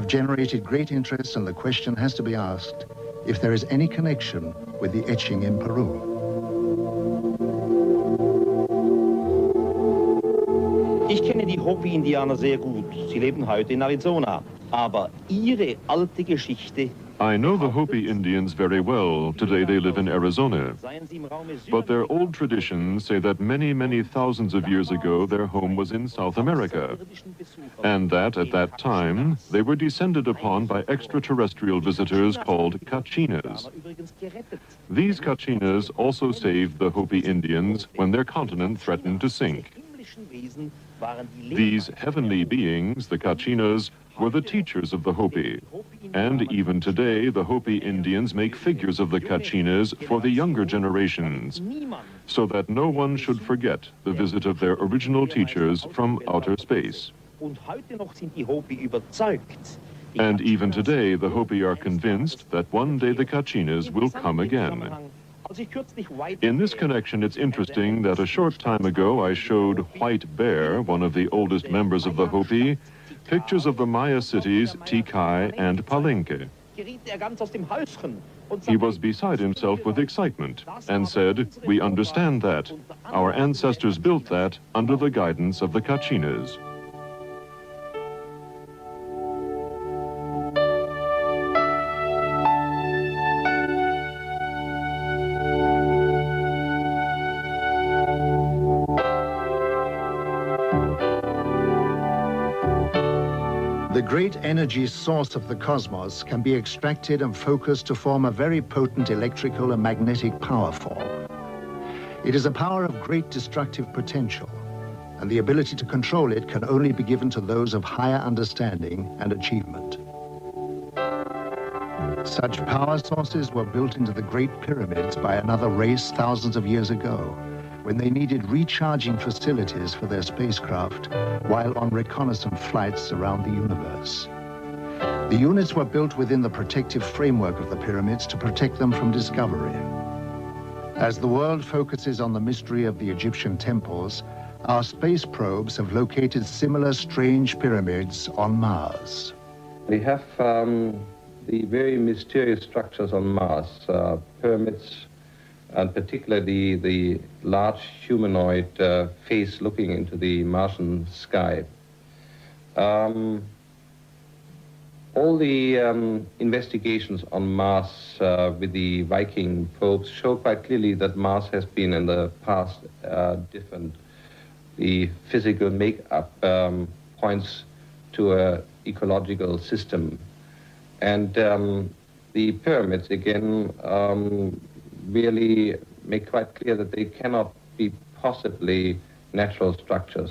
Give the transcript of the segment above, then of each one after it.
have generated great interest, and the question has to be asked if there is any connection with the etching in Peru. Ich kenne die Hopi-Indianer sehr gut. Sie leben heute in Arizona. Aber ihre alte Geschichte... I know the Hopi Indians very well. Today they live in Arizona. But their old traditions say that many, many thousands of years ago their home was in South America. And that at that time they were descended upon by extraterrestrial visitors called Kachinas. These Kachinas also saved the Hopi Indians when their continent threatened to sink. These heavenly beings, the Kachinas, were the teachers of the Hopi. And even today, the Hopi Indians make figures of the Kachinas for the younger generations, so that no one should forget the visit of their original teachers from outer space. And even today, the Hopi are convinced that one day the Kachinas will come again. In this connection, it's interesting that a short time ago I showed White Bear, one of the oldest members of the Hopi, pictures of the Maya cities Tikal and Palenque. He was beside himself with excitement and said, "We understand that. Our ancestors built that under the guidance of the Kachinas." The great energy source of the cosmos can be extracted and focused to form a very potent electrical and magnetic power form. It is a power of great destructive potential, and the ability to control it can only be given to those of higher understanding and achievement. Such power sources were built into the Great Pyramids by another race thousands of years ago, when they needed recharging facilities for their spacecraft while on reconnaissance flights around the universe. The units were built within the protective framework of the pyramids to protect them from discovery. As the world focuses on the mystery of the Egyptian temples, our space probes have located similar strange pyramids on Mars. We have the very mysterious structures on Mars, pyramids, and particularly the large humanoid face looking into the Martian sky. All the investigations on Mars with the Viking probes show quite clearly that Mars has been in the past different. The physical makeup points to an ecological system. And the pyramids, again, really make quite clear that they cannot be possibly natural structures.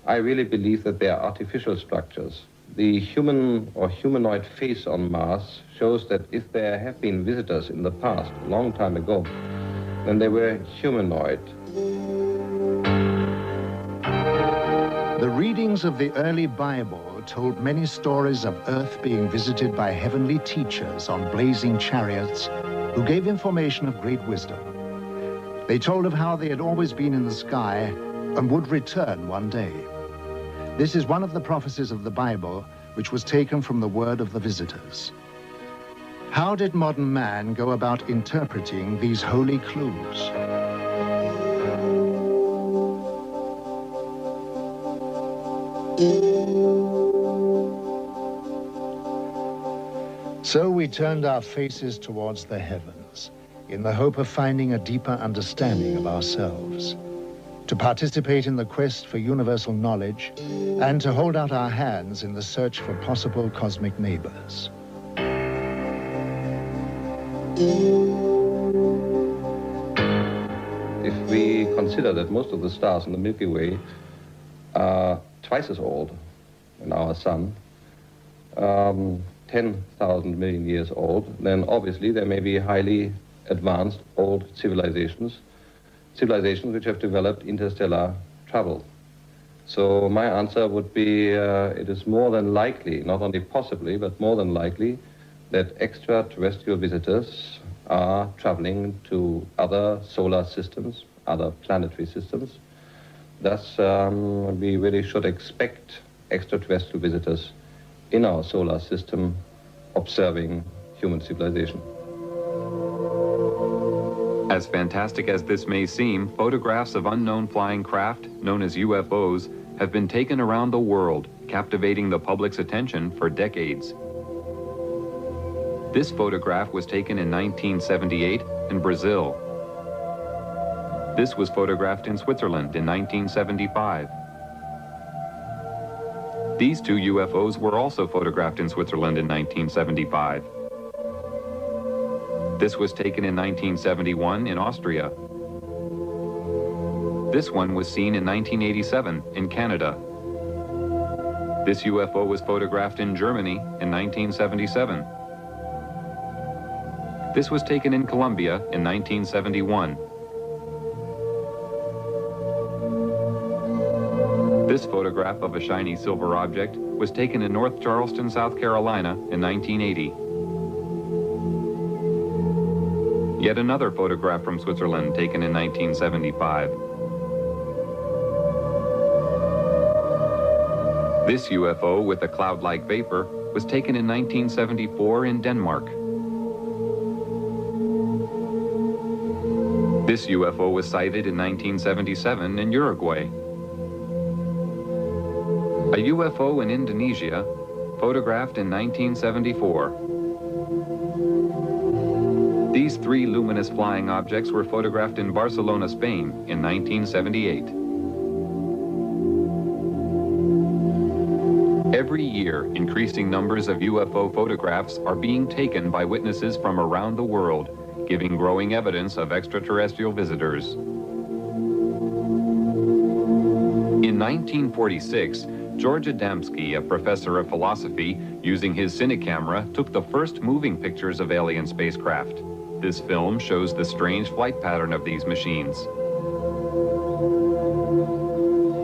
I really believe that they are artificial structures. The human or humanoid face on Mars shows that if there have been visitors in the past, a long time ago, then they were humanoid. The readings of the early Bible told many stories of Earth being visited by heavenly teachers on blazing chariots who gave information of great wisdom. They told of how they had always been in the sky and would return one day. This is one of the prophecies of the Bible, which was taken from the word of the visitors. How did modern man go about interpreting these holy clues? So we turned our faces towards the heavens, in the hope of finding a deeper understanding of ourselves, to participate in the quest for universal knowledge, and to hold out our hands in the search for possible cosmic neighbors. If we consider that most of the stars in the Milky Way are twice as old than our sun, 10,000 million years old, then obviously there may be highly advanced old civilizations which have developed interstellar travel. So my answer would be it is more than likely, not only possibly, but more than likely, that extraterrestrial visitors are traveling to other solar systems, other planetary systems. Thus, we really should expect extraterrestrial visitors in our solar system observing human civilization. As fantastic as this may seem, photographs of unknown flying craft, known as UFOs, have been taken around the world, captivating the public's attention for decades. This photograph was taken in 1978 in Brazil. This was photographed in Switzerland in 1975. These two UFOs were also photographed in Switzerland in 1975. This was taken in 1971 in Austria. This one was seen in 1987 in Canada. This UFO was photographed in Germany in 1977. This was taken in Colombia in 1971. This photograph of a shiny silver object was taken in North Charleston, South Carolina in 1980. Yet another photograph from Switzerland taken in 1975. This UFO with a cloud-like vapor was taken in 1974 in Denmark. This UFO was sighted in 1977 in Uruguay. A UFO in Indonesia, photographed in 1974. These three luminous flying objects were photographed in Barcelona, Spain in 1978. Every year, increasing numbers of UFO photographs are being taken by witnesses from around the world, giving growing evidence of extraterrestrial visitors. In 1946, George Adamski, a professor of philosophy, using his cine camera, took the first moving pictures of alien spacecraft. This film shows the strange flight pattern of these machines.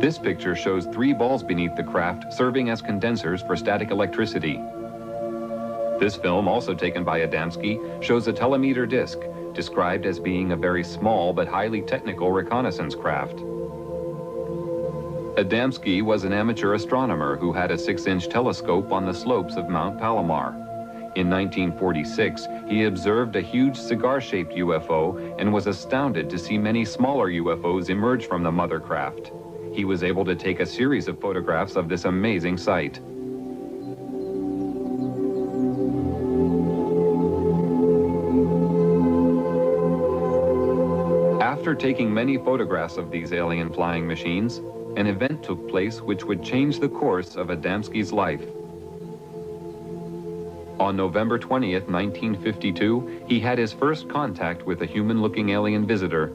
This picture shows three balls beneath the craft serving as condensers for static electricity. This film, also taken by Adamski, shows a telemeter disc, described as being a very small but highly technical reconnaissance craft. Adamski was an amateur astronomer who had a 6-inch telescope on the slopes of Mount Palomar. In 1946, he observed a huge cigar-shaped UFO and was astounded to see many smaller UFOs emerge from the mother craft. He was able to take a series of photographs of this amazing sight. After taking many photographs of these alien flying machines, an event took place which would change the course of Adamski's life. On November 20th, 1952, he had his first contact with a human-looking alien visitor.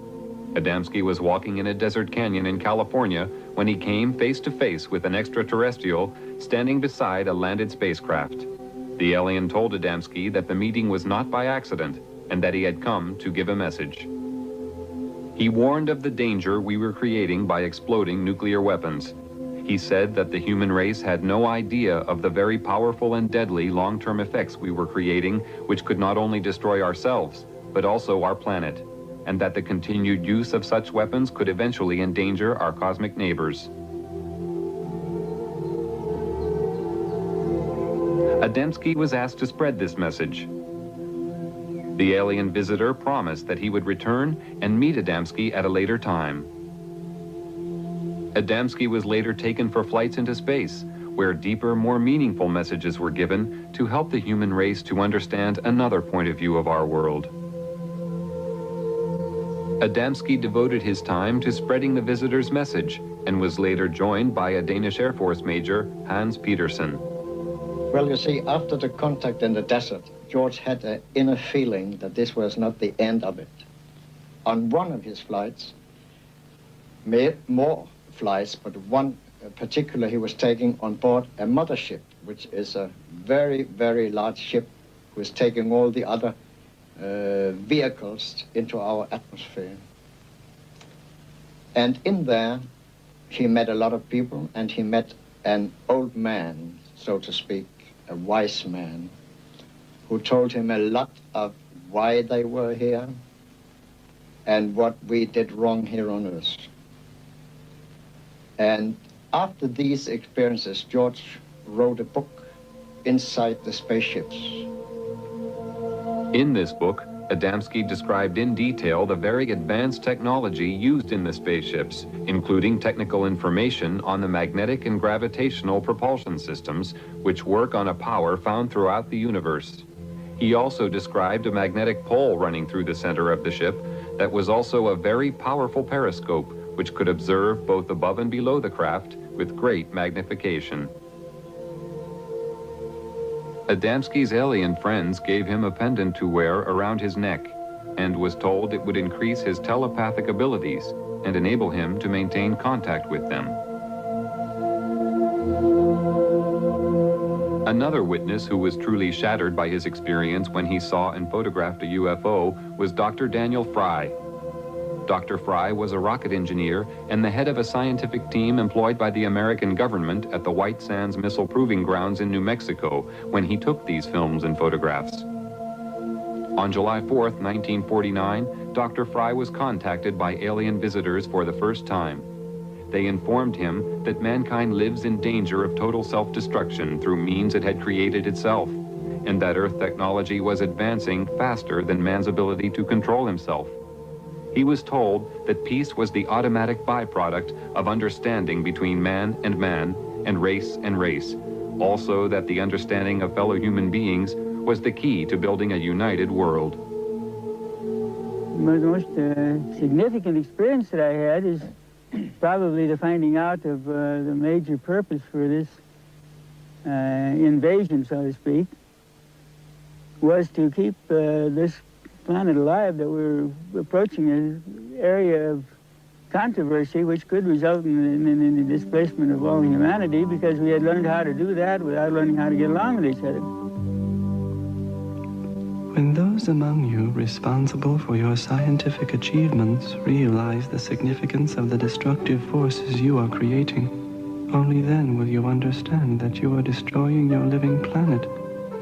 Adamski was walking in a desert canyon in California when he came face-to-face with an extraterrestrial standing beside a landed spacecraft. The alien told Adamski that the meeting was not by accident and that he had come to give a message. He warned of the danger we were creating by exploding nuclear weapons. He said that the human race had no idea of the very powerful and deadly long-term effects we were creating, which could not only destroy ourselves, but also our planet, and that the continued use of such weapons could eventually endanger our cosmic neighbors. Adamski was asked to spread this message. The alien visitor promised that he would return and meet Adamski at a later time. Adamski was later taken for flights into space, where deeper, more meaningful messages were given to help the human race to understand another point of view of our world. Adamski devoted his time to spreading the visitor's message and was later joined by a Danish Air Force Major, Hans Petersen. Well, you see, after the contact in the desert, George had an inner feeling that this was not the end of it. On one of his flights, more flights, but one particular he was taking on board a mothership, which is a very, very large ship who is taking all the other vehicles into our atmosphere. And in there, he met a lot of people, and he met an old man, so to speak, a wise man, who told him a lot of why they were here and what we did wrong here on Earth. And after these experiences, George wrote a book inside the spaceships. In this book, Adamski described in detail the very advanced technology used in the spaceships, including technical information on the magnetic and gravitational propulsion systems, which work on a power found throughout the universe. He also described a magnetic pole running through the center of the ship that was also a very powerful periscope, which could observe both above and below the craft with great magnification. Adamski's alien friends gave him a pendant to wear around his neck and was told it would increase his telepathic abilities and enable him to maintain contact with them. Another witness who was truly shattered by his experience when he saw and photographed a UFO was Dr. Daniel Fry. Dr. Fry was a rocket engineer and the head of a scientific team employed by the American government at the White Sands Missile Proving Grounds in New Mexico when he took these films and photographs. On July 4th, 1949, Dr. Fry was contacted by alien visitors for the first time. They informed him that mankind lives in danger of total self-destruction through means it had created itself, and that Earth technology was advancing faster than man's ability to control himself. He was told that peace was the automatic byproduct of understanding between man and race and race. Also that the understanding of fellow human beings was the key to building a united world. The most significant experience that I had is probably the finding out of the major purpose for this invasion, so to speak, was to keep this planet alive, that we're approaching an area of controversy which could result in the displacement of all humanity, because we had learned how to do that without learning how to get along with each other. When those among you responsible for your scientific achievements realize the significance of the destructive forces you are creating, only then will you understand that you are destroying your living planet,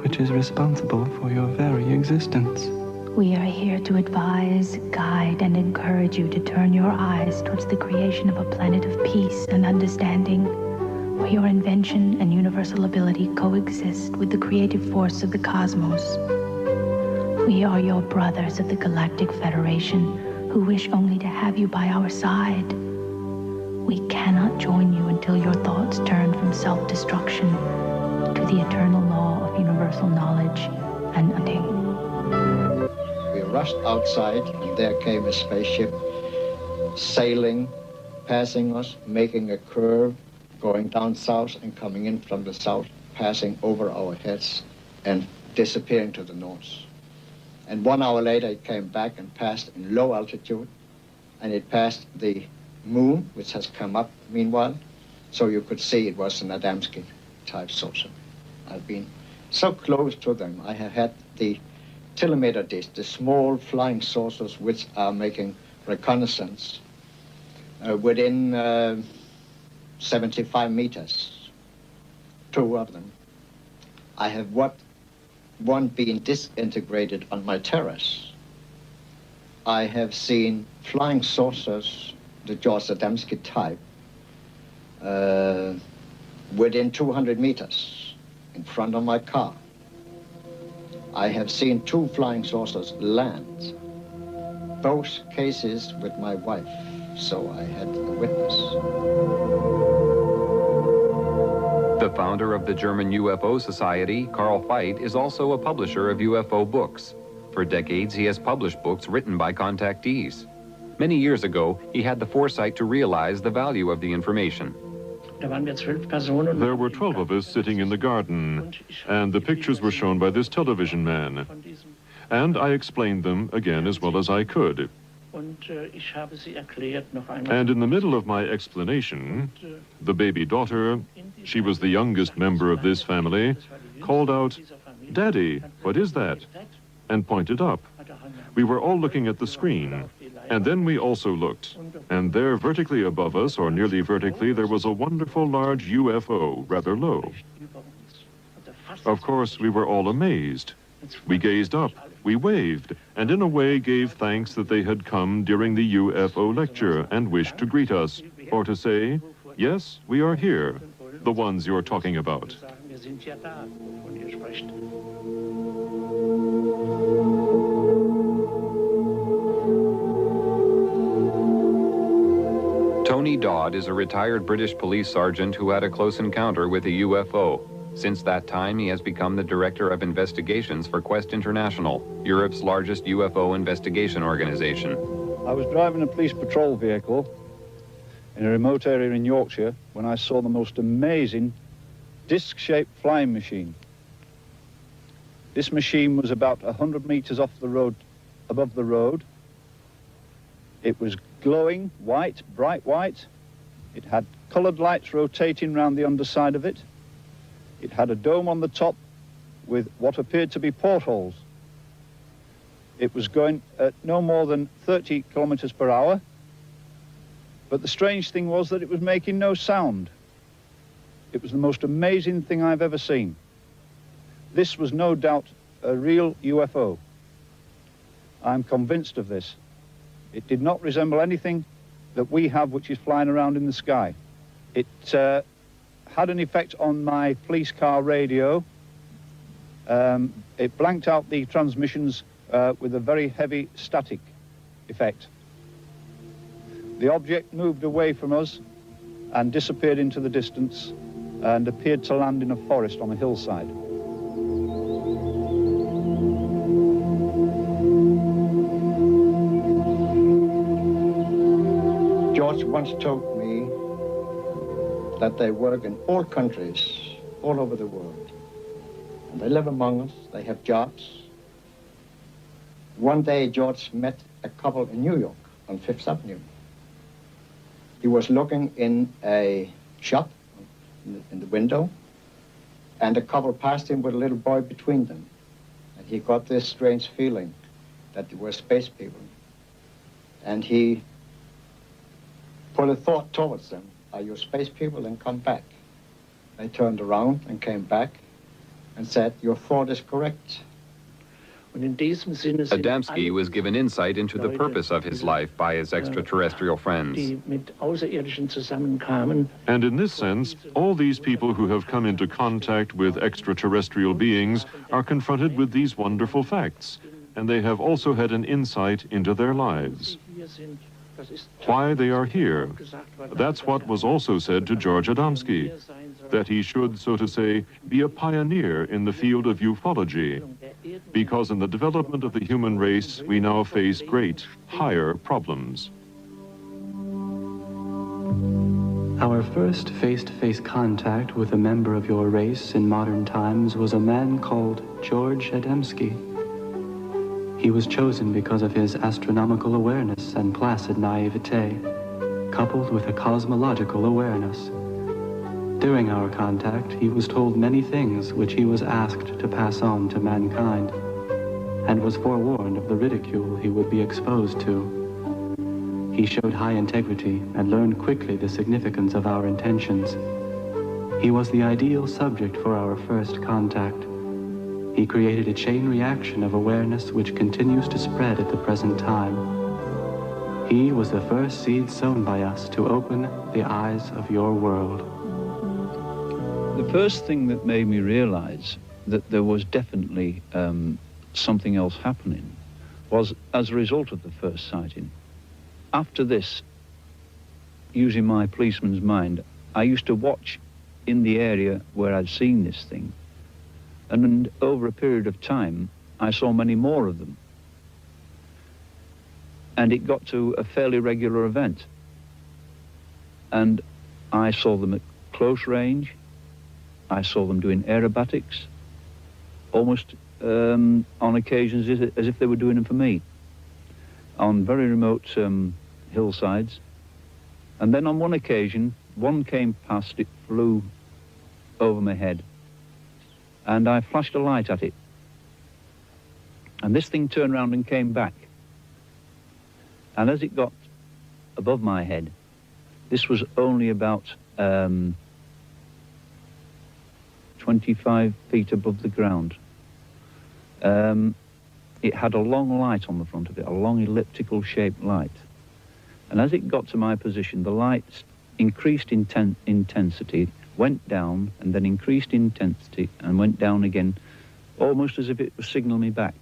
which is responsible for your very existence. We are here to advise, guide, and encourage you to turn your eyes towards the creation of a planet of peace and understanding, where your invention and universal ability coexist with the creative force of the cosmos. We are your brothers of the Galactic Federation, who wish only to have you by our side. We cannot join you until your thoughts turn from self-destruction to the eternal law of universal knowledge and understanding. We rushed outside, and there came a spaceship sailing, passing us, making a curve, going down south and coming in from the south, passing over our heads and disappearing to the north. And 1 hour later, it came back and passed in low altitude, and it passed the moon, which has come up meanwhile, so you could see it was an Adamski-type saucer. I've been so close to them. I have had the telemeter dish, the small flying saucers which are making reconnaissance within 75 meters, 2 of them. I have one being disintegrated on my terrace. I have seen flying saucers, the George Adamski type, within 200 meters in front of my car. I have seen 2 flying saucers land, both cases with my wife, so I had a witness. The founder of the German UFO Society, Carl Veit, is also a publisher of UFO books. For decades, he has published books written by contactees. Many years ago, he had the foresight to realize the value of the information. There were 12 of us sitting in the garden, and the pictures were shown by this television man. And I explained them again as well as I could. And in the middle of my explanation, the baby daughter, she was the youngest member of this family, called out, "Daddy, what is that?" and pointed up. We were all looking at the screen, and then we also looked. And there, vertically above us, or nearly vertically, there was a wonderful large UFO, rather low. Of course, we were all amazed. We gazed up, we waved, and in a way gave thanks that they had come during the UFO lecture and wished to greet us, or to say, "Yes, we are here, the ones you're talking about." enttäuscht. Tony Dodd is a retired British police sergeant who had a close encounter with a UFO. Since that time, he has become the Director of Investigations for Quest International, Europe's largest UFO investigation organization. I was driving a police patrol vehicle in a remote area in Yorkshire when I saw the most amazing disc-shaped flying machine. This machine was about 100 meters off the road, above the road. It was glowing white, bright white. It had colored lights rotating around the underside of it. It had a dome on the top with what appeared to be portholes. It was going at no more than 30 kilometers per hour. But the strange thing was that it was making no sound. It was the most amazing thing I've ever seen. This was no doubt a real UFO. I'm convinced of this. It did not resemble anything that we have which is flying around in the sky. It had an effect on my police car radio. It blanked out the transmissions with a very heavy static effect. The object moved away from us and disappeared into the distance and appeared to land in a forest on a hillside. George once told me that they work in all countries, all over the world. And they live among us, they have jobs. One day, George met a couple in New York on 5th Avenue. He was looking in a shop in the window, and a couple passed him with a little boy between them. And he got this strange feeling that they were space people. And he put a thought towards them. Are you space people? Then come back. They turned around and came back and said, your thought is correct. Adamski was given insight into the purpose of his life by his extraterrestrial friends. And in this sense, all these people who have come into contact with extraterrestrial beings are confronted with these wonderful facts, and they have also had an insight into their lives. Why they are here. That's what was also said to George Adamski, that he should, so to say, be a pioneer in the field of ufology, because in the development of the human race, we now face great, higher problems. Our first face-to-face contact with a member of your race in modern times was a man called George Adamski. He was chosen because of his astronomical awareness and placid naivete, coupled with a cosmological awareness. During our contact, he was told many things which he was asked to pass on to mankind, and was forewarned of the ridicule he would be exposed to. He showed high integrity and learned quickly the significance of our intentions. He was the ideal subject for our first contact. He created a chain reaction of awareness which continues to spread at the present time. He was the first seed sown by us to open the eyes of your world. The first thing that made me realize that there was definitely something else happening was as a result of the first sighting. After this, using my policeman's mind, I used to watch in the area where I'd seen this thing. And over a period of time, I saw many more of them. And it got to a fairly regular event. And I saw them at close range. I saw them doing aerobatics, almost on occasions as if they were doing them for me, on very remote hillsides. And then on one occasion, one came past, it flew over my head. And I flashed a light at it. And this thing turned around and came back. And as it got above my head, this was only about 25 feet above the ground. It had a long light on the front of it, a long elliptical shaped light. And as it got to my position, the light increased intensity, went down, and then increased intensity and went down again, almost as if it was signaling me back,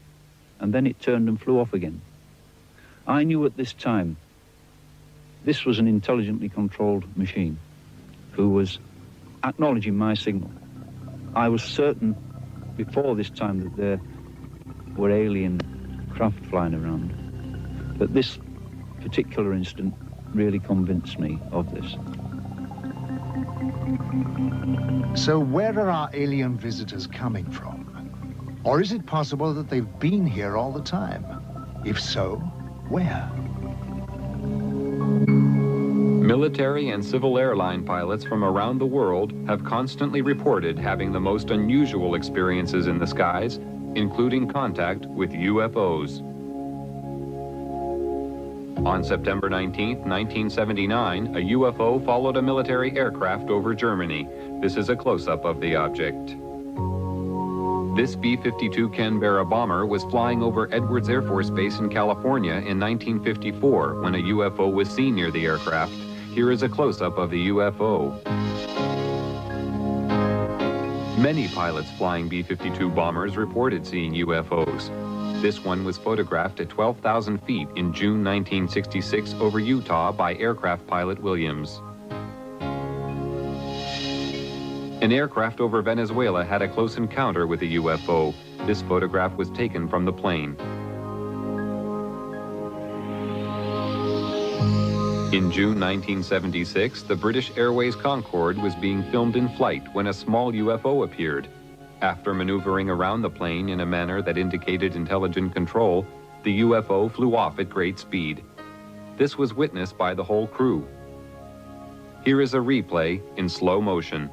and then it turned and flew off again. I knew at this time this was an intelligently controlled machine who was acknowledging my signal. I was certain before this time that there were alien craft flying around, but this particular incident really convinced me of this. So where are our alien visitors coming from? Or is it possible that they've been here all the time? If so, where? Military and civil airline pilots from around the world have constantly reported having the most unusual experiences in the skies, including contact with UFOs. On September 19, 1979, a UFO followed a military aircraft over Germany. This is a close-up of the object. This B-52 Canberra bomber was flying over Edwards Air Force Base in California in 1954 when a UFO was seen near the aircraft. Here is a close-up of the UFO. Many pilots flying B-52 bombers reported seeing UFOs. This one was photographed at 12,000 feet in June 1966 over Utah by aircraft pilot Williams. An aircraft over Venezuela had a close encounter with a UFO. This photograph was taken from the plane. In June 1976, the British Airways Concorde was being filmed in flight when a small UFO appeared. After maneuvering around the plane in a manner that indicated intelligent control, the UFO flew off at great speed. This was witnessed by the whole crew. Here is a replay in slow motion.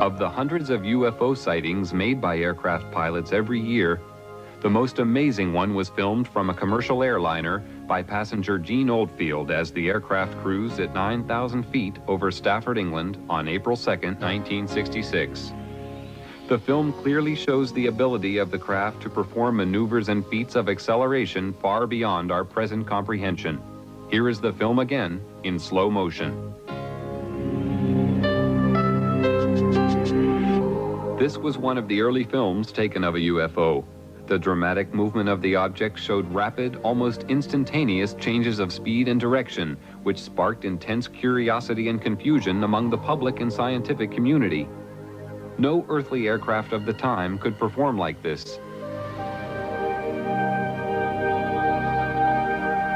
Of the hundreds of UFO sightings made by aircraft pilots every year, the most amazing one was filmed from a commercial airliner by passenger Gene Oldfield as the aircraft cruised at 9,000 feet over Stafford, England on April 2, 1966. The film clearly shows the ability of the craft to perform maneuvers and feats of acceleration far beyond our present comprehension. Here is the film again in slow motion. This was one of the early films taken of a UFO. The dramatic movement of the object showed rapid, almost instantaneous changes of speed and direction, which sparked intense curiosity and confusion among the public and scientific community. No earthly aircraft of the time could perform like this.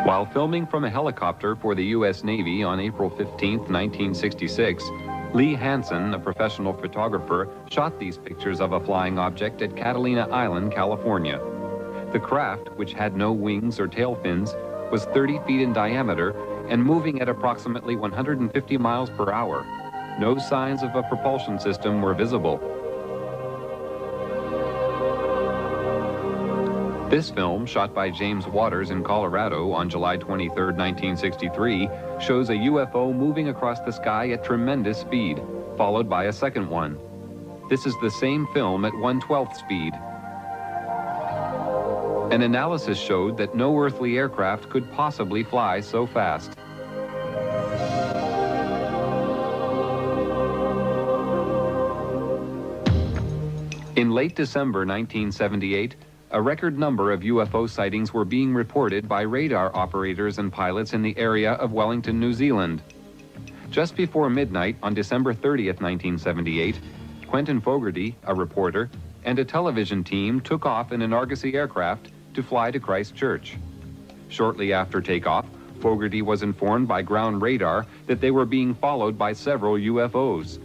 While filming from a helicopter for the U.S. Navy on April 15, 1966, Lee Hansen, a professional photographer, shot these pictures of a flying object at Catalina Island, California. The craft, which had no wings or tail fins, was 30 feet in diameter and moving at approximately 150 miles per hour. No signs of a propulsion system were visible. This film, shot by James Waters in Colorado on July 23, 1963, shows a UFO moving across the sky at tremendous speed, followed by a second one. This is the same film at 1/12th speed. An analysis showed that no earthly aircraft could possibly fly so fast. In late December 1978, a record number of UFO sightings were being reported by radar operators and pilots in the area of Wellington, New Zealand. Just before midnight on December 30th, 1978, Quentin Fogarty, a reporter, and a television team took off in an Argosy aircraft to fly to Christchurch. Shortly after takeoff, Fogarty was informed by ground radar that they were being followed by several UFOs.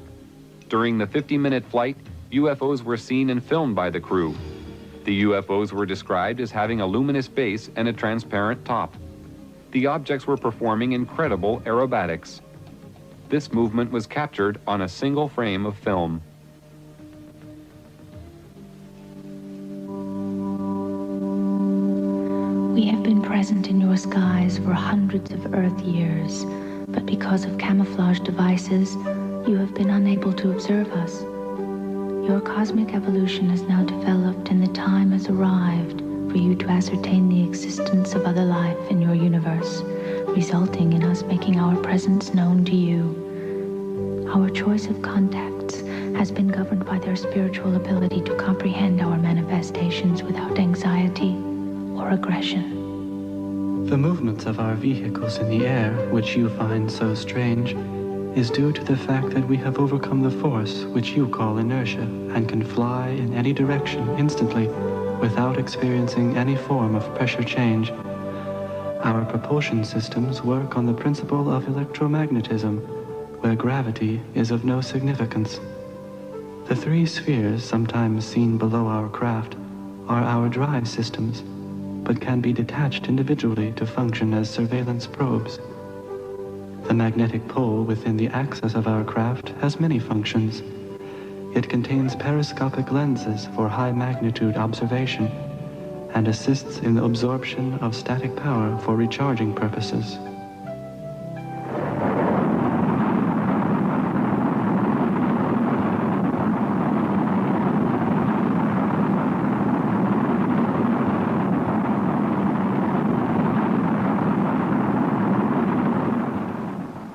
During the 50-minute flight, UFOs were seen and filmed by the crew. The UFOs were described as having a luminous base and a transparent top. The objects were performing incredible aerobatics. This movement was captured on a single frame of film. We have been present in your skies for hundreds of Earth years, but because of camouflage devices, you have been unable to observe us. Your cosmic evolution has now developed and the time has arrived for you to ascertain the existence of other life in your universe, resulting in us making our presence known to you. Our choice of contacts has been governed by their spiritual ability to comprehend our manifestations without anxiety or aggression. The movements of our vehicles in the air, which you find so strange, is due to the fact that we have overcome the force which you call inertia and can fly in any direction instantly without experiencing any form of pressure change. Our propulsion systems work on the principle of electromagnetism, where gravity is of no significance. The three spheres sometimes seen below our craft are our drive systems, but can be detached individually to function as surveillance probes. The magnetic pole within the axis of our craft has many functions. It contains periscopic lenses for high magnitude observation and assists in the absorption of static power for recharging purposes.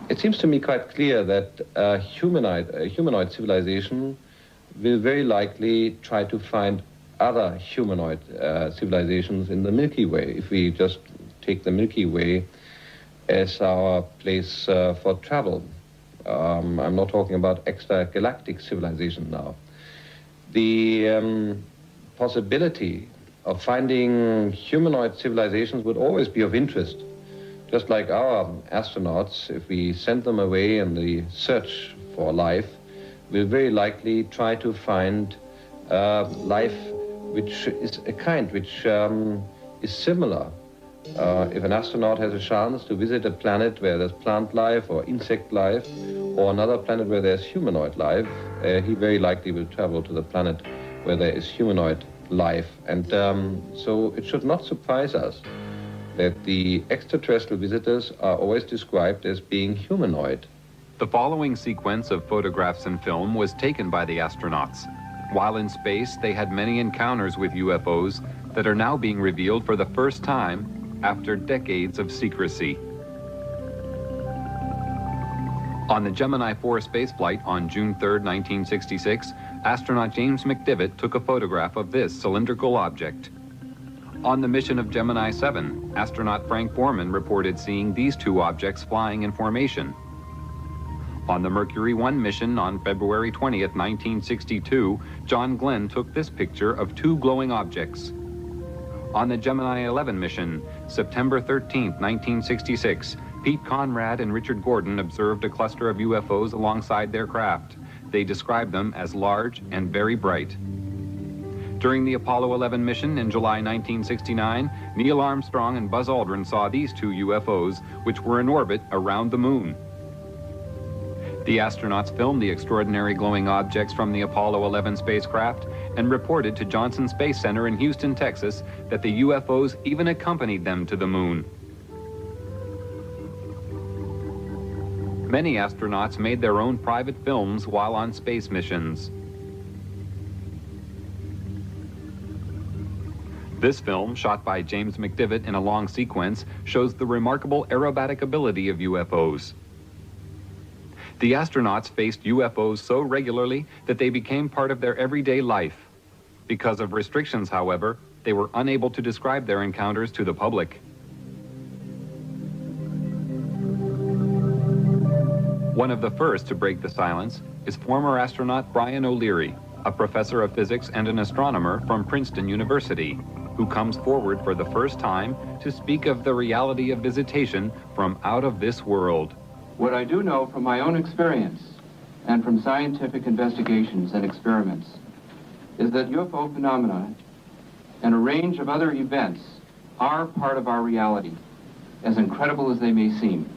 It seems to me quite clear that a humanoid civilization will very likely try to find other humanoid civilizations in the Milky Way, if we just take the Milky Way as our place for travel. I'm not talking about extragalactic civilization now. The possibility of finding humanoid civilizations would always be of interest. Just like our astronauts, if we send them away in the search for life, will very likely try to find life which is a kind which is similar. If an astronaut has a chance to visit a planet where there's plant life or insect life, or another planet where there's humanoid life, he very likely will travel to the planet where there is humanoid life. And so it should not surprise us that the extraterrestrial visitors are always described as being humanoid. The following sequence of photographs and film was taken by the astronauts. While in space, they had many encounters with UFOs that are now being revealed for the first time after decades of secrecy. On the Gemini 4 spaceflight on June 3, 1966, astronaut James McDivitt took a photograph of this cylindrical object. On the mission of Gemini 7, astronaut Frank Borman reported seeing these two objects flying in formation. On the Mercury 1 mission on February 20th, 1962, John Glenn took this picture of two glowing objects. On the Gemini 11 mission, September 13th, 1966, Pete Conrad and Richard Gordon observed a cluster of UFOs alongside their craft. They described them as large and very bright. During the Apollo 11 mission in July 1969, Neil Armstrong and Buzz Aldrin saw these two UFOs, which were in orbit around the moon. The astronauts filmed the extraordinary glowing objects from the Apollo 11 spacecraft and reported to Johnson Space Center in Houston, Texas, that the UFOs even accompanied them to the moon. Many astronauts made their own private films while on space missions. This film, shot by James McDivitt in a long sequence, shows the remarkable aerobatic ability of UFOs. The astronauts faced UFOs so regularly that they became part of their everyday life. Because of restrictions, however, they were unable to describe their encounters to the public. One of the first to break the silence is former astronaut Brian O'Leary, a professor of physics and an astronomer from Princeton University, who comes forward for the first time to speak of the reality of visitation from out of this world. What I do know from my own experience and from scientific investigations and experiments is that UFO phenomena and a range of other events are part of our reality, as incredible as they may seem.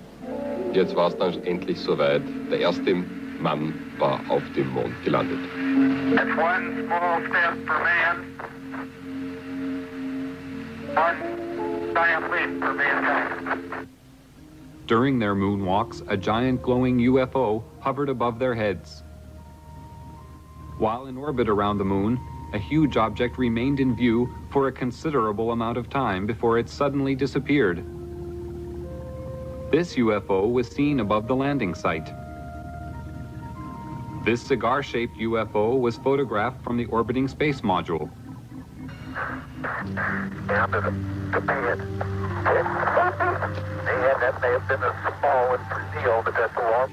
Jetzt war es dann endlich soweit. Der erste Mann war auf dem Mond gelandet. It's one small step for man, one giant leap for mankind. During their moonwalks, a giant glowing UFO hovered above their heads. While in orbit around the moon, a huge object remained in view for a considerable amount of time before it suddenly disappeared. This UFO was seen above the landing site. This cigar-shaped UFO was photographed from the orbiting space module. Down to the pad. That may have been a small deal, but that's a long.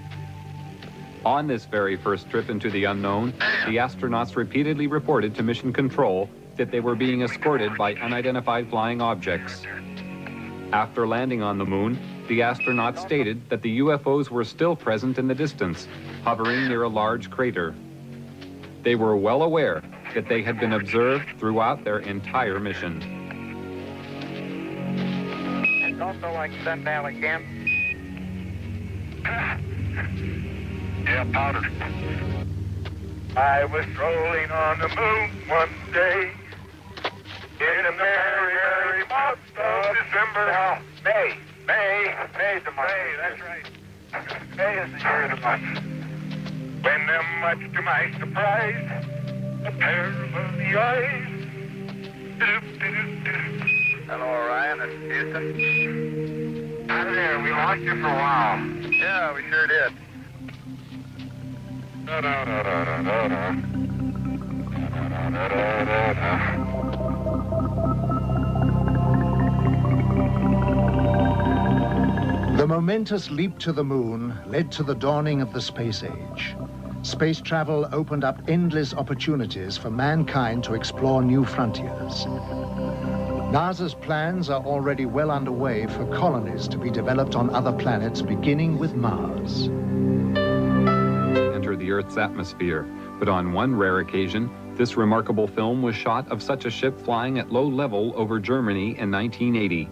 On this very first trip into the unknown, the astronauts repeatedly reported to Mission Control that they were being escorted by unidentified flying objects. After landing on the moon, the astronauts stated that the UFOs were still present in the distance, hovering near a large crater. They were well aware that they had been observed throughout their entire mission. It's also like sundown again. Yeah, powder. I was strolling on the moon one day in a merry, merry month of December. No, May's the month. May, that's right. May is the year of the month. When, much to my surprise, a pair of lovely eyes. Hello, Orion. It's Houston. Hi there. We lost you for a while. Yeah, we sure did. The momentous leap to the moon led to the dawning of the space age. Space travel opened up endless opportunities for mankind to explore new frontiers. NASA's plans are already well underway for colonies to be developed on other planets, beginning with Mars. Enter the Earth's atmosphere, but on one rare occasion, this remarkable film was shot of such a ship flying at low level over Germany in 1980.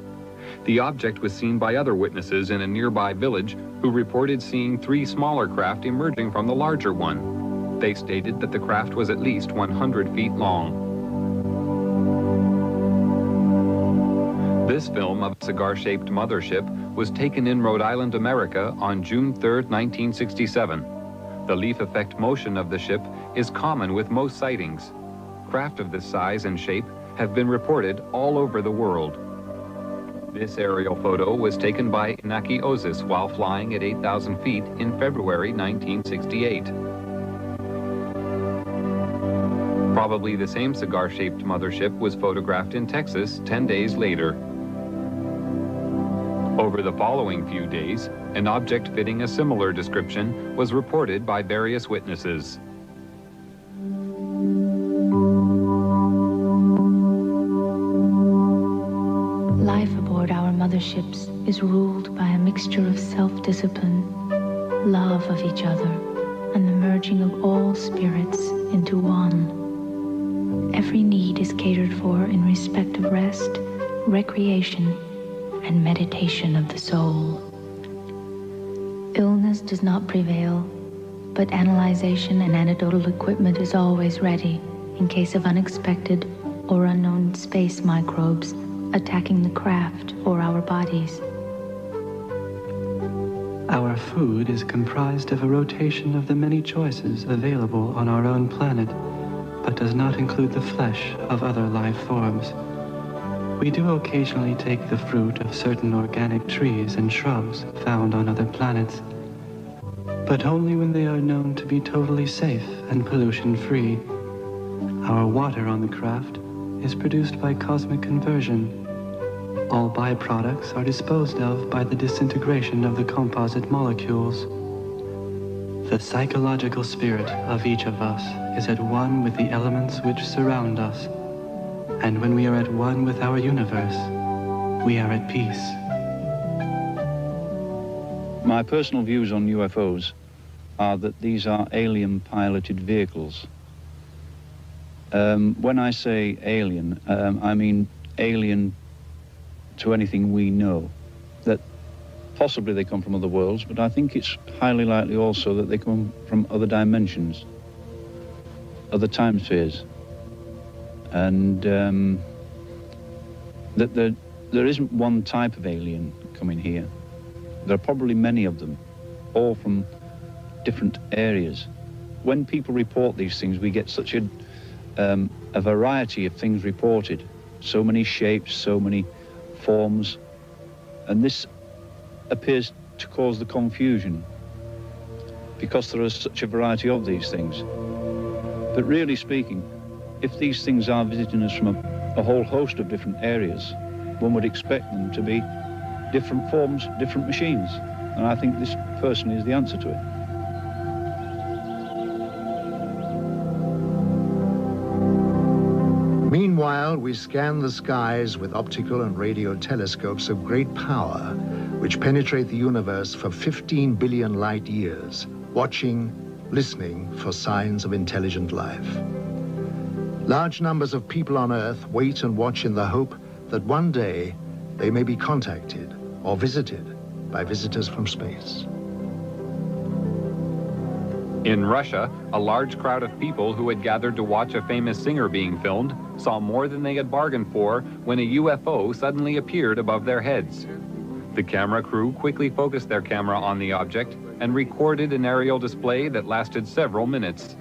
The object was seen by other witnesses in a nearby village who reported seeing 3 smaller craft emerging from the larger one. They stated that the craft was at least 100 feet long. This film of a cigar-shaped mothership was taken in Rhode Island, America on June 3, 1967. The leaf effect motion of the ship is common with most sightings. Craft of this size and shape have been reported all over the world. This aerial photo was taken by Inaki Ozis while flying at 8,000 feet in February 1968. Probably the same cigar-shaped mothership was photographed in Texas 10 days later. Over the following few days, an object fitting a similar description was reported by various witnesses. Life aboard our motherships is ruled by a mixture of self-discipline, love of each other, and the merging of all spirits into one. Every need is catered for in respect of rest, recreation, and meditation of the soul. Illness does not prevail, but analyzation and antidotal equipment is always ready in case of unexpected or unknown space microbes attacking the craft or our bodies. Our food is comprised of a rotation of the many choices available on our own planet, but does not include the flesh of other life forms. We do occasionally take the fruit of certain organic trees and shrubs found on other planets, but only when they are known to be totally safe and pollution-free. Our water on the craft is produced by cosmic conversion. All byproducts are disposed of by the disintegration of the composite molecules. The psychological spirit of each of us is at one with the elements which surround us. And when we are at one with our universe, we are at peace. My personal views on UFOs are that these are alien-piloted vehicles. When I say alien, I mean alien to anything we know. That possibly they come from other worlds, but I think it's highly likely also that they come from other dimensions, other time spheres. And that there isn't one type of alien coming here. There are probably many of them, all from different areas. When people report these things, we get such a variety of things reported. So many shapes, so many forms. And this appears to cause the confusion. because there are such a variety of these things. But really speaking, if these things are visiting us from a whole host of different areas, one would expect them to be different forms, different machines. And I think this personally is the answer to it. Meanwhile, we scan the skies with optical and radio telescopes of great power, which penetrate the universe for 15 billion light years, watching, listening for signs of intelligent life. Large numbers of people on Earth wait and watch in the hope that one day they may be contacted or visited by visitors from space. In Russia, a large crowd of people who had gathered to watch a famous singer being filmed saw more than they had bargained for when a UFO suddenly appeared above their heads. The camera crew quickly focused their camera on the object and recorded an aerial display that lasted several minutes.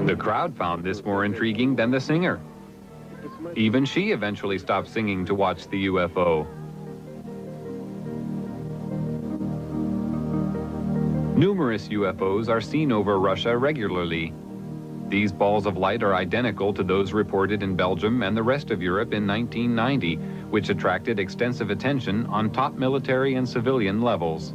The crowd found this more intriguing than the singer. Even she eventually stopped singing to watch the UFO. Numerous UFOs are seen over Russia regularly. These balls of light are identical to those reported in Belgium and the rest of Europe in 1990, which attracted extensive attention on top military and civilian levels.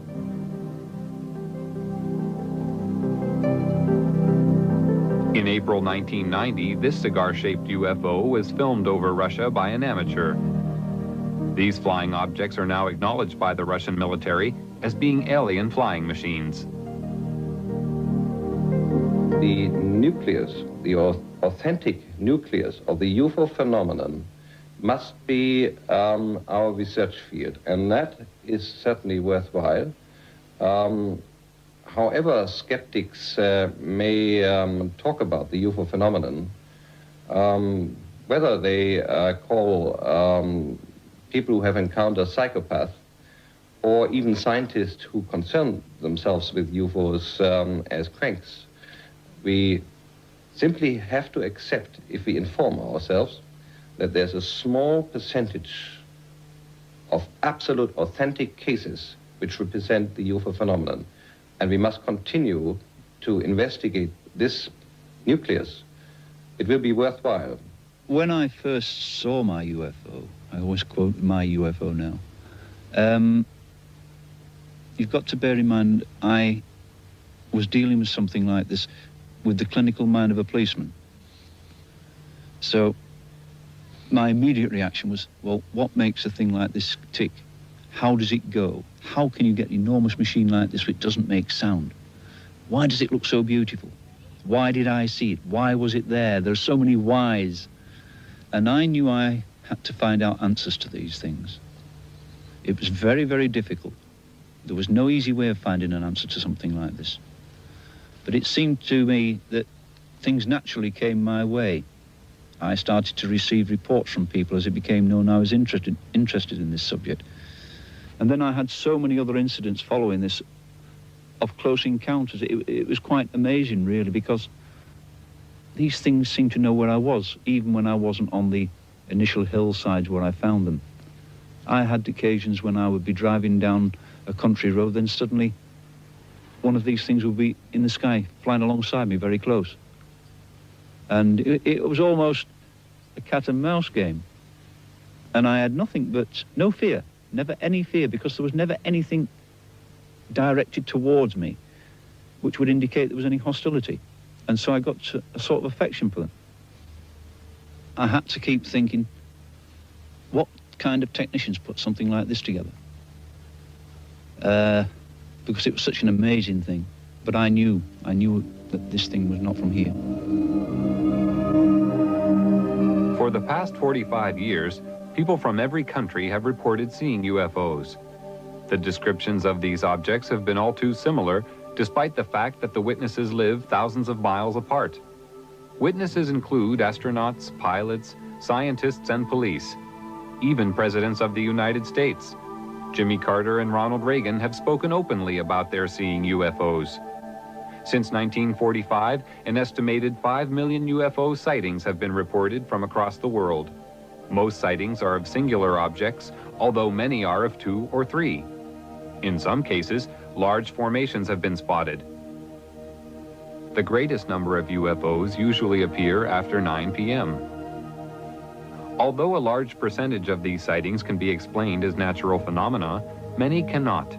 In April 1990, this cigar-shaped UFO was filmed over Russia by an amateur. These flying objects are now acknowledged by the Russian military as being alien flying machines. The nucleus, the authentic nucleus of the UFO phenomenon must be our research field, and that is certainly worthwhile. However skeptics may talk about the UFO phenomenon, whether they call people who have encountered psychopaths or even scientists who concern themselves with UFOs as cranks, we simply have to accept, if we inform ourselves, that there's a small percentage of absolute authentic cases which represent the UFO phenomenon. And we must continue to investigate this nucleus. It will be worthwhile. When I first saw my UFO, I always quote my UFO now, you've got to bear in mind I was dealing with something like this with the clinical mind of a policeman. So my immediate reaction was, well, what makes a thing like this tick? How does it go? How can you get an enormous machine like this which doesn't make sound? Why does it look so beautiful? Why did I see it? Why was it there? There are so many whys. And I knew I had to find out answers to these things. It was very, very difficult. There was no easy way of finding an answer to something like this. But it seemed to me that things naturally came my way. I started to receive reports from people as it became known I was interested in this subject. And then I had so many other incidents following this of close encounters. It was quite amazing, really, because these things seemed to know where I was, even when I wasn't on the initial hillsides where I found them. I had occasions when I would be driving down a country road, then suddenly one of these things would be in the sky, flying alongside me very close. And it was almost a cat and mouse game. And I had nothing but no fear. Never any fear, because there was never anything directed towards me which would indicate there was any hostility. And so I got a sort of affection for them. I had to keep thinking, what kind of technicians put something like this together? Because it was such an amazing thing. But I knew that this thing was not from here. For the past 45 years, people from every country have reported seeing UFOs. The descriptions of these objects have been all too similar, despite the fact that the witnesses live thousands of miles apart. Witnesses include astronauts, pilots, scientists, and police. Even presidents of the United States. Jimmy Carter and Ronald Reagan have spoken openly about their seeing UFOs. Since 1945, an estimated 5 million UFO sightings have been reported from across the world. Most sightings are of singular objects, although many are of 2 or 3. In some cases, large formations have been spotted. The greatest number of UFOs usually appear after 9 p.m. Although a large percentage of these sightings can be explained as natural phenomena, many cannot.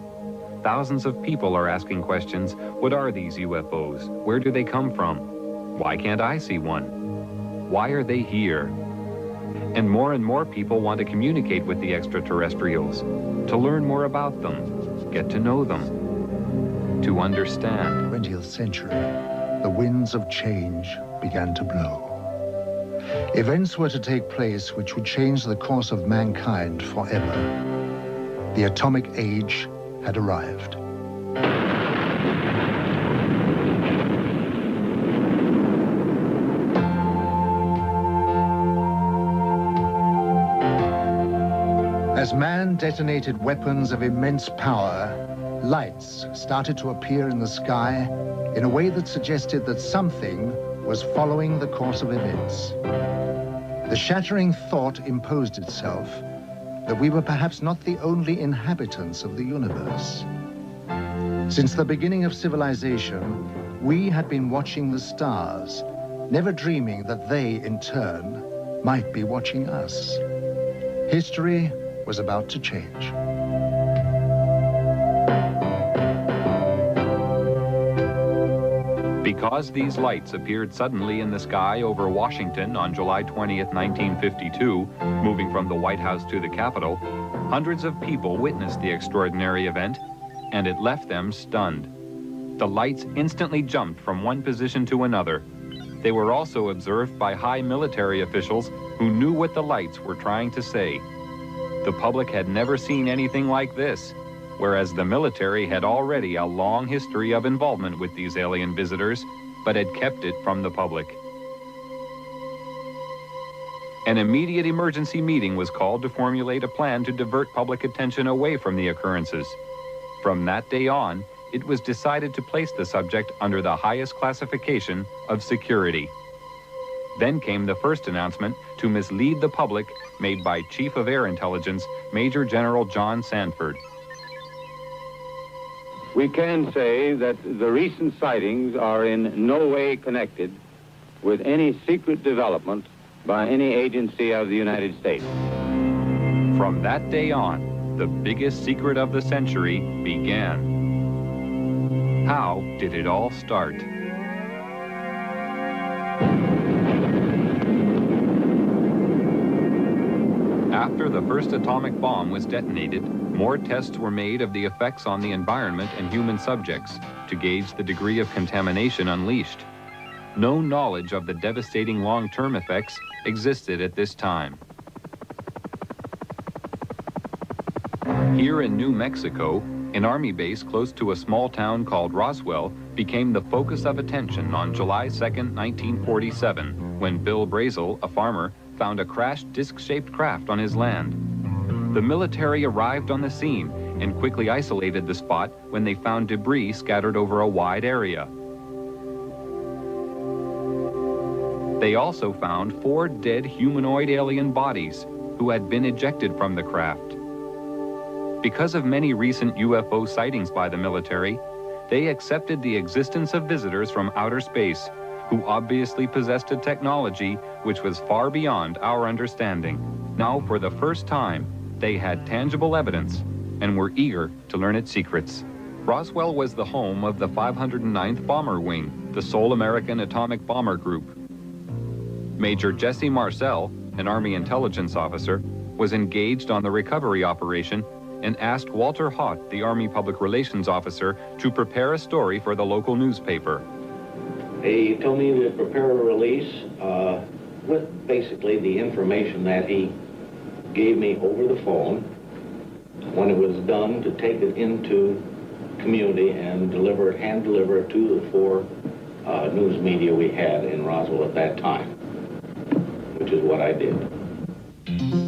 Thousands of people are asking questions. What are these UFOs? Where do they come from? Why can't I see one? Why are they here? And more people want to communicate with the extraterrestrials, to learn more about them, get to know them, to understand. 20th century, the winds of change began to blow. Events were to take place which would change the course of mankind forever. The atomic age had arrived. As man detonated weapons of immense power, lights started to appear in the sky in a way that suggested that something was following the course of events. The shattering thought imposed itself that we were perhaps not the only inhabitants of the universe. Since the beginning of civilization, we had been watching the stars, never dreaming that they, in turn, might be watching us. History was about to change. Because these lights appeared suddenly in the sky over Washington on July 20th, 1952, moving from the White House to the Capitol, hundreds of people witnessed the extraordinary event, and it left them stunned. The lights instantly jumped from one position to another. They were also observed by high military officials who knew what the lights were trying to say. The public had never seen anything like this, whereas the military had already a long history of involvement with these alien visitors, but had kept it from the public. An immediate emergency meeting was called to formulate a plan to divert public attention away from the occurrences. From that day on, it was decided to place the subject under the highest classification of security. Then came the first announcement to mislead the public made by Chief of Air Intelligence, Major General John Sanford. We can say that the recent sightings are in no way connected with any secret development by any agency of the United States. From that day on, the biggest secret of the century began. How did it all start? After the first atomic bomb was detonated, more tests were made of the effects on the environment and human subjects to gauge the degree of contamination unleashed. No knowledge of the devastating long-term effects existed at this time. Here in New Mexico, an Army base close to a small town called Roswell became the focus of attention on July 2nd, 1947, when Bill Brazel, a farmer, found a crashed disc-shaped craft on his land. The military arrived on the scene and quickly isolated the spot when they found debris scattered over a wide area. They also found 4 dead humanoid alien bodies who had been ejected from the craft. Because of many recent UFO sightings by the military, they accepted the existence of visitors from outer space who obviously possessed a technology which was far beyond our understanding. Now, for the first time, they had tangible evidence and were eager to learn its secrets. Roswell was the home of the 509th Bomber Wing, the sole American atomic bomber group. Major Jesse Marcel, an Army intelligence officer, was engaged on the recovery operation and asked Walter Haut, the Army public relations officer, to prepare a story for the local newspaper. He told me to prepare a release with basically the information that he gave me over the phone. When it was done, to take it into community and hand deliver it to the 4 news media we had in Roswell at that time, which is what I did.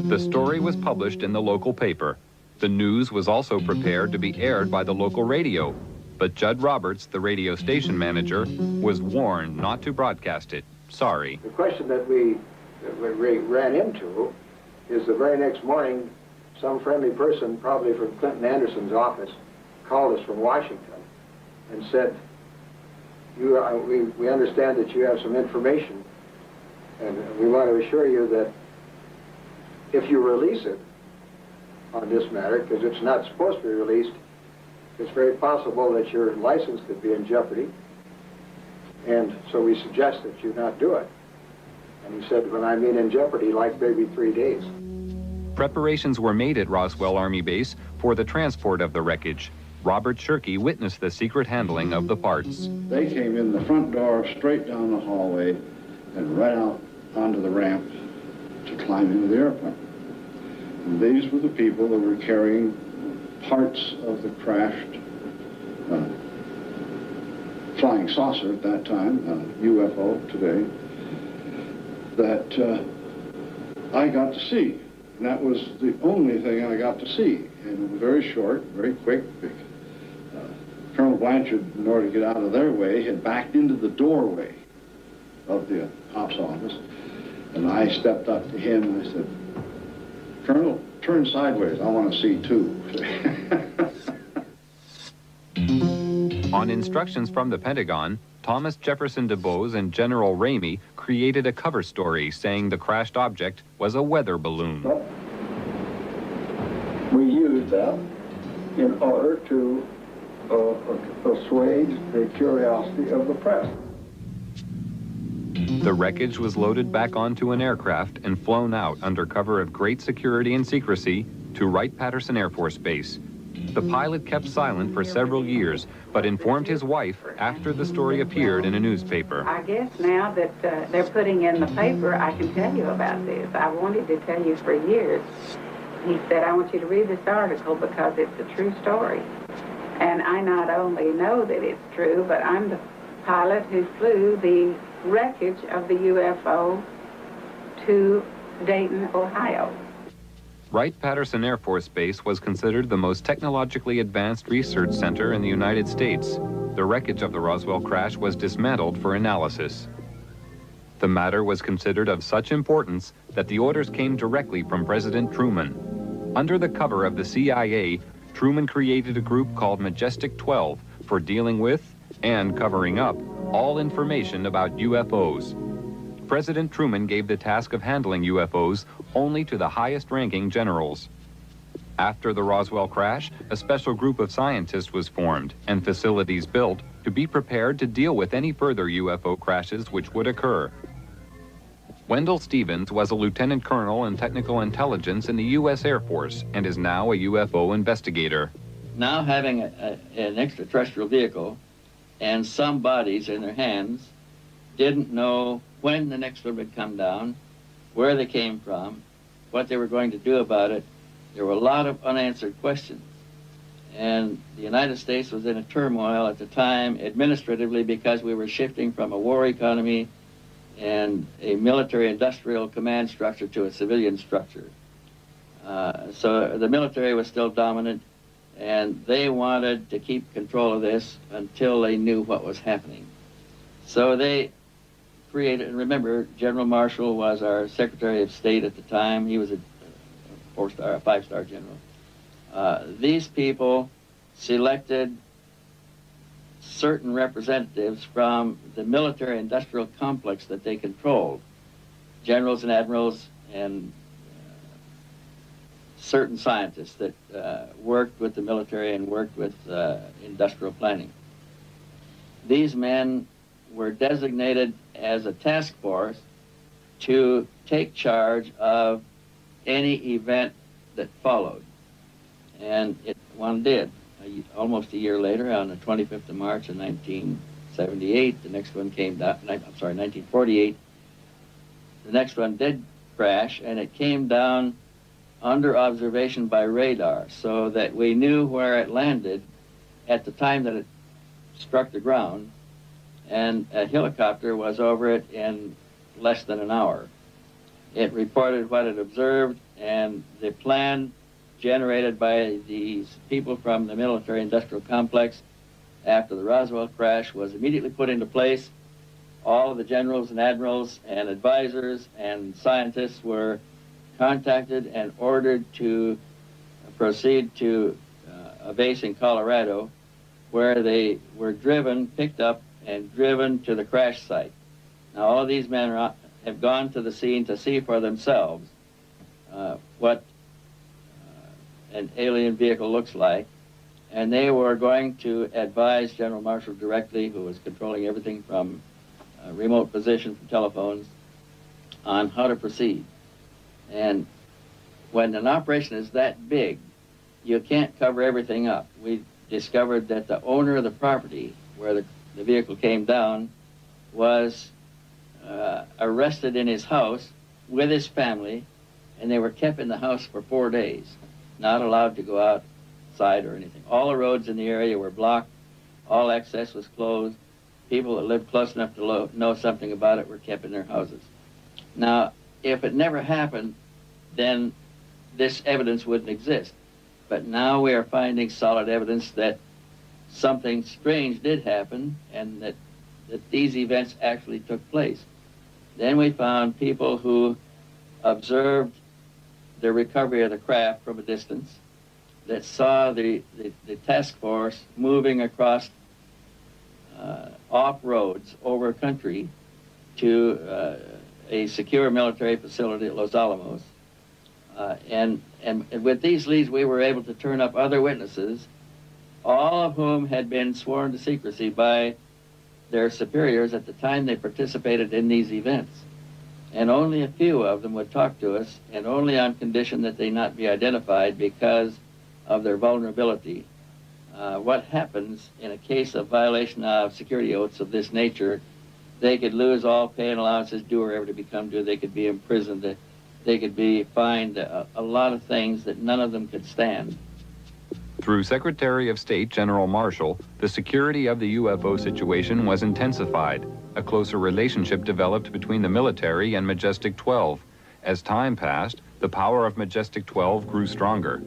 The story was published in the local paper. The news was also prepared to be aired by the local radio, but Judd Roberts, the radio station manager, was warned not to broadcast it. Sorry. The question that we ran into is the very next morning, some friendly person, probably from Clinton Anderson's office, called us from Washington and said, we understand that you have some information, and we want to assure you that if you release it on this matter, because it's not supposed to be released, it's very possible that your license could be in jeopardy, and so we suggest that you not do it. And he said, when I mean in jeopardy, like maybe 3 days. Preparations were made at Roswell Army Base for the transport of the wreckage. Robert Shirkey witnessed the secret handling of the parts. They came in the front door, straight down the hallway, and right out onto the ramp to climb into the airplane. And these were the people that were carrying parts of the crashed flying saucer at that time, UFO today, that I got to see. And that was the only thing I got to see. And it was very short, very quick. Colonel Blanchard, in order to get out of their way, had backed into the doorway of the ops office. And I stepped up to him and I said, Colonel, turn sideways. I want to see too. On instructions from the Pentagon, Thomas Jefferson DuBose and General Ramey created a cover story saying the crashed object was a weather balloon. We used that in order to assuage the curiosity of the press. The wreckage was loaded back onto an aircraft and flown out under cover of great security and secrecy to Wright-Patterson Air Force Base. The pilot kept silent for several years, but informed his wife after the story appeared in a newspaper. I guess now that they're putting in the paper, I can tell you about this. I wanted to tell you for years. He said, I want you to read this article because it's a true story. And I not only know that it's true, but I'm the pilot who flew the wreckage of the UFO to Dayton, Ohio. Wright-Patterson Air Force Base was considered the most technologically advanced research center in the United States. The wreckage of the Roswell crash was dismantled for analysis. The matter was considered of such importance that the orders came directly from President Truman. Under the cover of the CIA, Truman created a group called Majestic 12 for dealing with and covering up all information about UFOs. President Truman gave the task of handling UFOs only to the highest-ranking generals. After the Roswell crash, a special group of scientists was formed and facilities built to be prepared to deal with any further UFO crashes which would occur. Wendell Stevens was a lieutenant colonel in technical intelligence in the U.S. Air Force and is now a UFO investigator. Now having an extraterrestrial vehicle and some bodies in their hands, didn't know when the next one would come down, where they came from, what they were going to do about it. There were a lot of unanswered questions. And the United States was in a turmoil at the time administratively because we were shifting from a war economy and a military-industrial command structure to a civilian structure. So the military was still dominant, and they wanted to keep control of this until they knew what was happening. So they created, and remember, General Marshall was our Secretary of State at the time. He was a five-star general. These people selected certain representatives from the military-industrial complex that they controlled, generals and admirals and certain scientists that worked with the military and worked with industrial planning. These men were designated as a task force to take charge of any event that followed. And one did. Almost a year later, on the 25th of March of 1978, the next one came down, 1948, the next one did crash, and it came down under observation by radar, so that we knew where it landed at the time that it struck the ground, and a helicopter was over it in less than an hour. It reported what it observed, and the plan generated by these people from the military-industrial complex after the Roswell crash was immediately put into place. All of the generals and admirals and advisors and scientists were contacted and ordered to proceed to a base in Colorado, where they were picked up and driven to the crash site. Now, all of these men have gone to the scene to see for themselves what an alien vehicle looks like, and they were going to advise General Marshall directly, who was controlling everything from remote position from telephones, on how to proceed. And when an operation is that big, you can't cover everything up. We discovered that the owner of the property where the vehicle came down was arrested in his house with his family, and they were kept in the house for 4 days, not allowed to go outside or anything. All the roads in the area were blocked, all access was closed. People that lived close enough to know something about it were kept in their houses. Now, if it never happened, then this evidence wouldn't exist. But now we are finding solid evidence that something strange did happen and that these events actually took place. Then we found people who observed the recovery of the craft from a distance, that saw the task force moving across off roads over country to a secure military facility at Los Alamos. And with these leads, we were able to turn up other witnesses, all of whom had been sworn to secrecy by their superiors at the time they participated in these events. And only a few of them would talk to us, and only on condition that they not be identified because of their vulnerability. What happens in a case of violation of security oaths of this nature, they could lose all pay and allowances due or ever to become due. They could be imprisoned. They could be fined a lot of things that none of them could stand. Through Secretary of State General Marshall, the security of the UFO situation was intensified. A closer relationship developed between the military and Majestic 12. As time passed, the power of Majestic 12 grew stronger.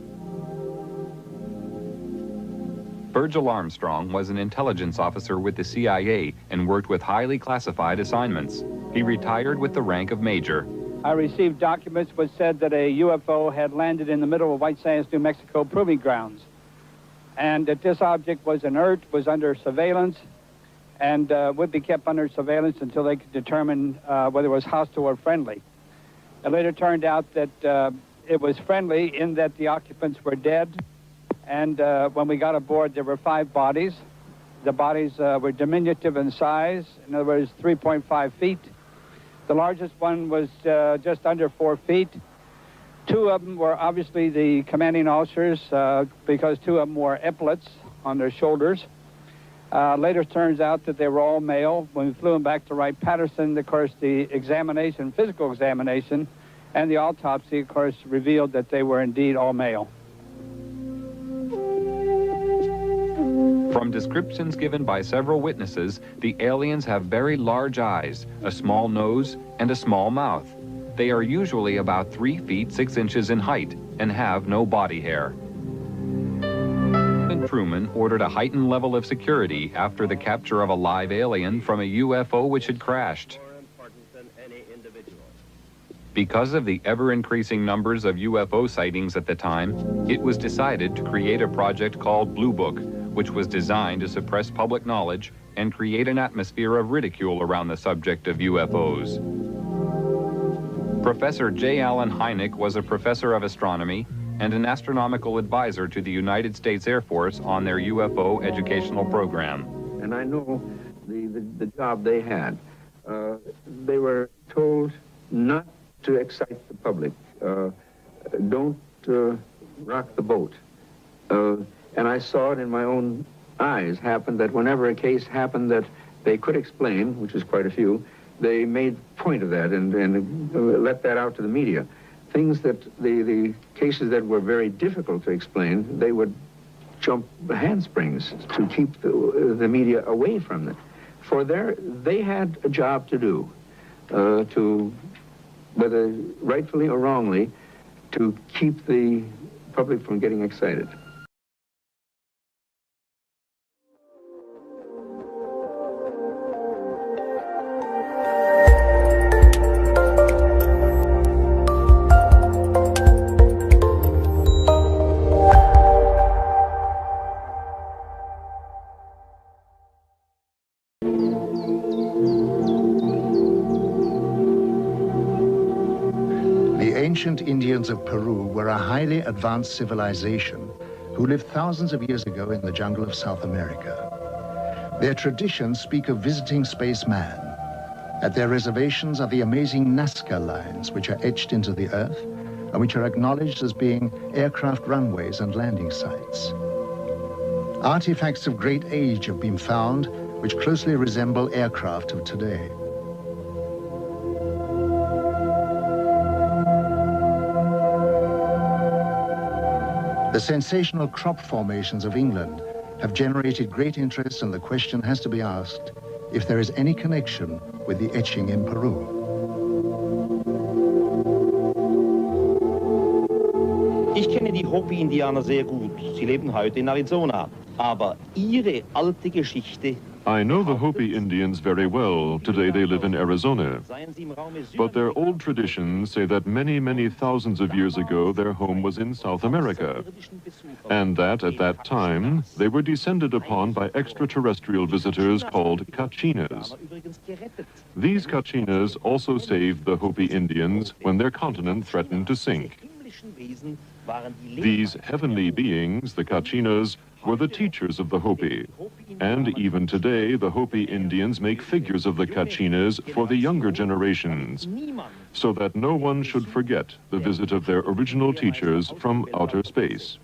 Virgil Armstrong was an intelligence officer with the CIA and worked with highly classified assignments. He retired with the rank of major. I received documents which said that a UFO had landed in the middle of White Sands, New Mexico proving grounds, and that this object was inert, was under surveillance, and would be kept under surveillance until they could determine whether it was hostile or friendly. It later turned out that it was friendly in that the occupants were dead, and when we got aboard, there were 5 bodies. The bodies were diminutive in size, in other words, 3.5 feet. The largest one was just under 4 feet. 2 of them were obviously the commanding officers because 2 of them wore epaulets on their shoulders. Later turns out that they were all male. When we flew them back to Wright-Patterson, of course, the examination, physical examination, and the autopsy, of course, revealed that they were indeed all male. From descriptions given by several witnesses, the aliens have very large eyes, a small nose, and a small mouth. They are usually about 3 feet 6 inches in height and have no body hair. Truman ordered a heightened level of security after the capture of a live alien from a UFO which had crashed. Because of the ever-increasing numbers of UFO sightings at the time, it was decided to create a project called Blue Book, which was designed to suppress public knowledge and create an atmosphere of ridicule around the subject of UFOs. Professor J. Allen Hynek was a professor of astronomy and an astronomical advisor to the United States Air Force on their UFO educational program. And I know the job they had. They were told not to excite the public. Don't rock the boat. And I saw it in my own eyes happen that whenever a case happened that they could explain, which is quite a few, they made point of that and let that out to the media. Things that the cases that were very difficult to explain, they would jump handsprings to keep the media away from it. For they had a job to do, to, whether rightfully or wrongly, to keep the public from getting excited. ancient Indians of Peru were a highly advanced civilization who lived thousands of years ago in the jungle of South America. Their traditions speak of visiting spaceman. At their reservations are the amazing Nazca lines, which are etched into the earth and which are acknowledged as being aircraft runways and landing sites. Artifacts of great age have been found which closely resemble aircraft of today. The sensational crop formations of England have generated great interest, and the question has to be asked if there is any connection with the etching in Peru. Ich kenne die Hopi-Indianer sehr gut. Sie leben heute in Arizona. Aber ihre alte Geschichte. I know the Hopi Indians very well. Today they live in Arizona. But their old traditions say that many, many thousands of years ago their home was in South America. And that at that time they were descended upon by extraterrestrial visitors called Kachinas. These Kachinas also saved the Hopi Indians when their continent threatened to sink. These heavenly beings, the Kachinas, were the teachers of the Hopi. And even today, the Hopi Indians make figures of the Kachinas for the younger generations, so that no one should forget the visit of their original teachers from outer space.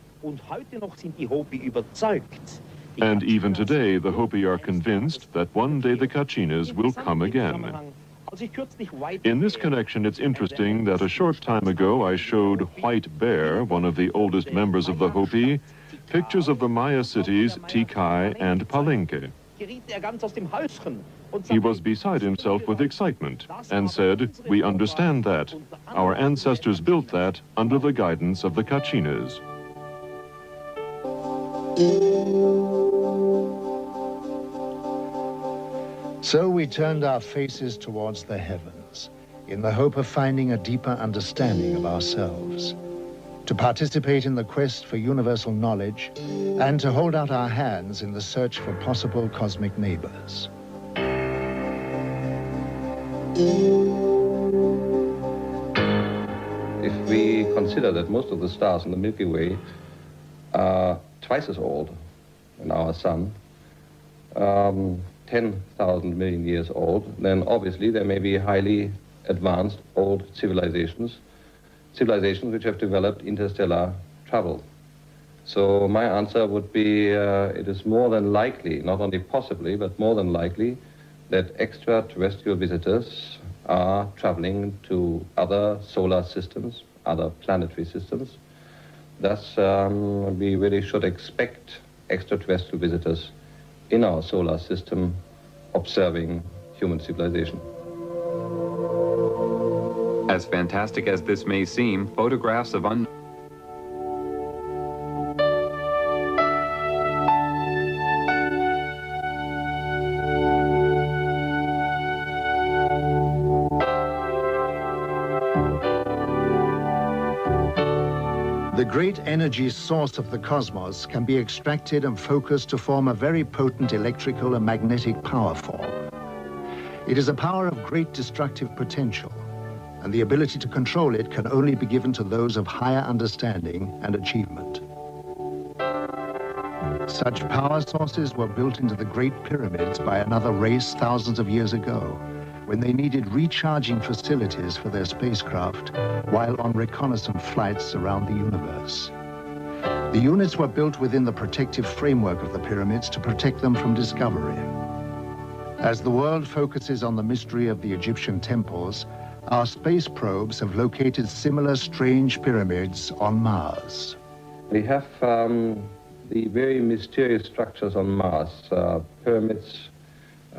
And even today, the Hopi are convinced that one day the Kachinas will come again. In this connection, it's interesting that a short time ago I showed White Bear, one of the oldest members of the Hopi, pictures of the Maya cities Tikal and Palenque. He was beside himself with excitement and said, "We understand that. Our ancestors built that under the guidance of the Kachinas." So we turned our faces towards the heavens in the hope of finding a deeper understanding of ourselves, to participate in the quest for universal knowledge, and to hold out our hands in the search for possible cosmic neighbors. If we consider that most of the stars in the Milky Way are twice as old than our sun, 10,000 million years old, then obviously there may be highly advanced old civilizations which have developed interstellar travel. So my answer would be it is more than likely, not only possibly, but more than likely, that extraterrestrial visitors are traveling to other solar systems, other planetary systems. Thus, we really should expect extraterrestrial visitors in our solar system observing human civilization. As fantastic as this may seem, photographs of The great energy source of the cosmos can be extracted and focused to form a very potent electrical and magnetic power form. It is a power of great destructive potential, and the ability to control it can only be given to those of higher understanding and achievement. Such power sources were built into the Great Pyramids by another race thousands of years ago, when they needed recharging facilities for their spacecraft while on reconnaissance flights around the universe. The units were built within the protective framework of the pyramids to protect them from discovery. As the world focuses on the mystery of the Egyptian temples, our space probes have located similar strange pyramids on Mars. We have the very mysterious structures on Mars, pyramids,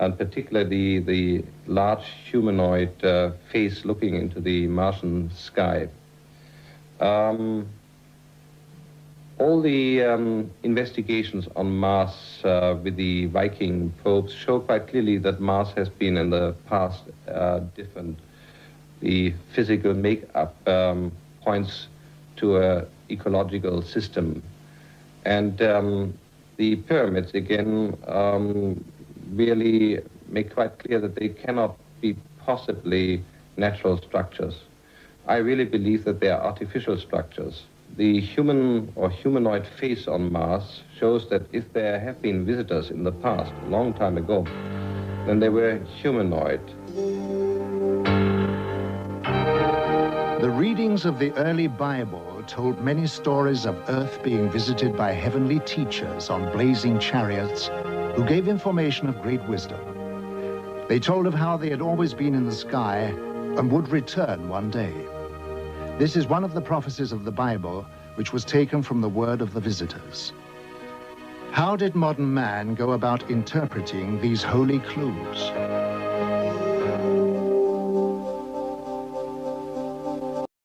and particularly the large humanoid face looking into the Martian sky. All the investigations on Mars with the Viking probes show quite clearly that Mars has been in the past different. The physical makeup points to an ecological system. And the pyramids, again, really make quite clear that they cannot be possibly natural structures. I really believe that they are artificial structures. The human or humanoid face on Mars shows that if there have been visitors in the past, a long time ago, then they were humanoid. The readings of the early Bible told many stories of Earth being visited by heavenly teachers on blazing chariots who gave information of great wisdom. They told of how they had always been in the sky and would return one day. This is one of the prophecies of the Bible which was taken from the word of the visitors. How did modern man go about interpreting these holy clues?